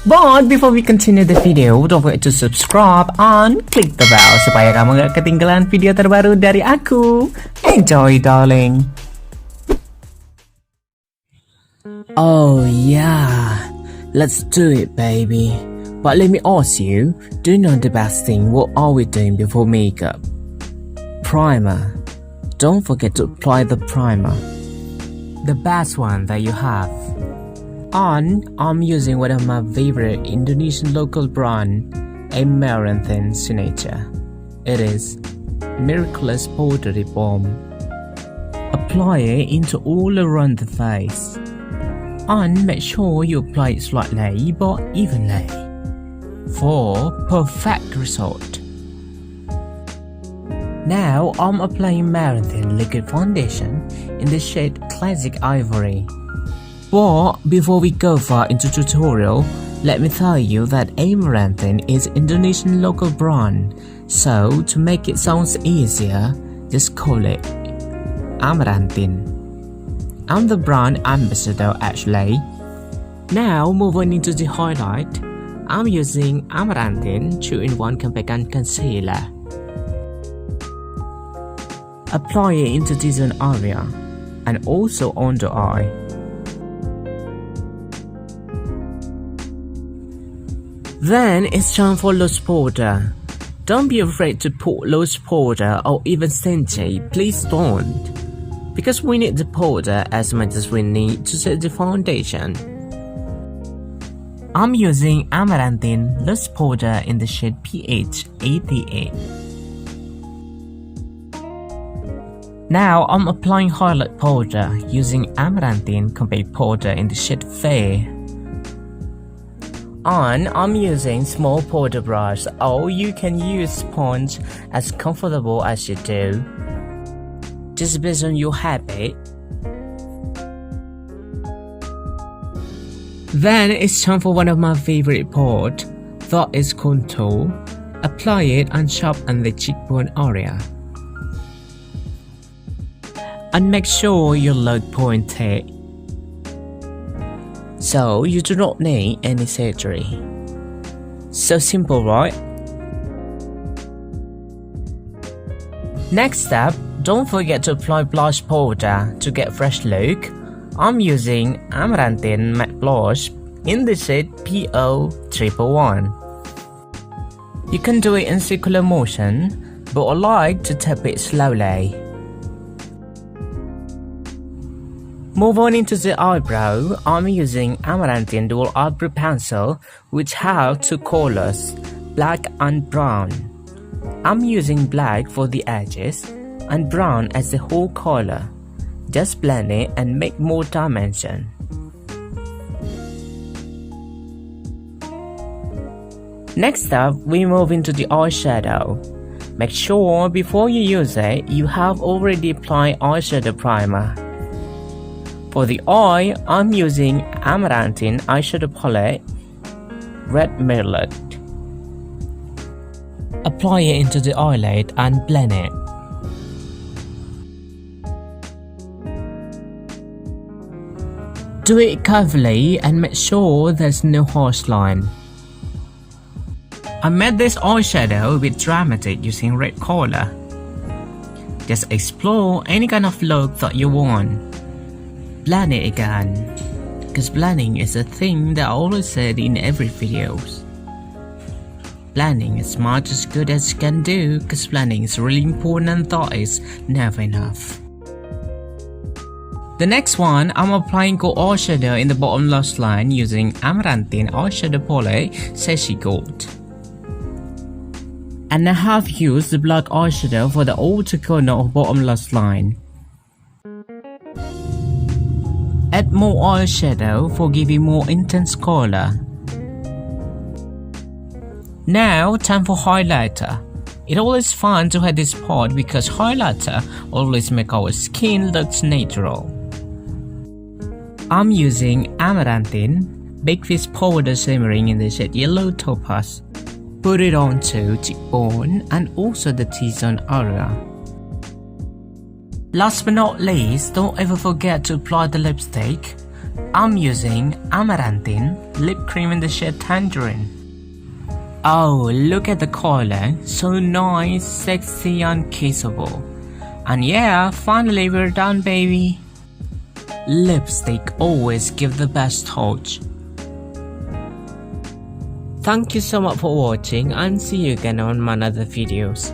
But before we continue the video, don't forget to subscribe and click the bell supaya kamu gak ketinggalan video terbaru dari aku. Enjoy, darling. Oh yeah, let's do it, baby. But let me ask you, do you know the best thing? What are we doing before makeup? Primer. Don't forget to apply the primer, the best one that you have. And I'm using one of my favorite Indonesian local brand, Amaranthine signature. It is miraculous powdery balm. Apply it into all around the face, and make sure you apply it slightly but evenly for perfect result. Now I'm applying Amaranthine liquid foundation in the shade Classic Ivory. But before we go far into tutorial, let me tell you that Amaranthine is Indonesian local brand. So to make it sound easier, just call it Amaranthine. I'm the brand ambassador actually. Now move on into the highlight. I'm using Amaranthine 2-in-1 Compact Concealer. Apply it into the zone area and also on the eye. Then it's time for loose powder. Don't be afraid to put loose powder or even scented, please don't. Because we need the powder as much as we need to set the foundation. I'm using Amaranthine loose powder in the shade PH 88. Now I'm applying highlight powder using Amaranthine compact powder in the shade Fair. And I'm using small powder brush, or you can use sponge as comfortable as you do, just based on your habit. Then it's time for one of my favorite part, that is contour. Apply it and sharpen the cheekbone area. And make sure you look pointed, so you do not need any surgery. So simple, right? Next step, don't forget to apply blush powder to get fresh look. I'm using Amaranthine matte blush in the shade PO111. You can do it in circular motion, but I like to tap it slowly. Move on into the eyebrow. I'm using Amaranthine dual eyebrow pencil, which have two colors, black and brown. I'm using black for the edges and brown as the whole color. Just blend it and make more dimension. Next up, we move into the eyeshadow. Make sure before you use it, you have already applied eyeshadow primer. For the eye, I'm using Amaranthine eyeshadow palette, Red Merlot. Apply it into the eyelid and blend it. Do it carefully and make sure there's no harsh line. I made this eyeshadow a bit dramatic using red color. Just explore any kind of look that you want. Blend it again, because blending is a thing that I always said in every videos. Blending as much as good as you can do, because blending is really important and that is never enough. The next one, I'm applying gold eyeshadow in the bottom lash line using Amaranthine eyeshadow palette Sashi Gold. And I have used the black eyeshadow for the outer corner of bottom lash line. Add more eyeshadow for giving more intense color. Now time for highlighter. It's always fun to have this part because highlighter always make our skin look natural. I'm using Amaranthine Big Fish powder shimmering in the shade Yellow Topaz. Put it onto cheekbone and also the T-zone area. Last but not least, don't ever forget to apply the lipstick. I'm using Amaranthine lip cream in the shade Tangerine. Oh, look at the color, so nice, sexy and kissable. And yeah, finally we're done, baby. Lipstick always give the best touch. Thank you so much for watching and see you again on my other videos.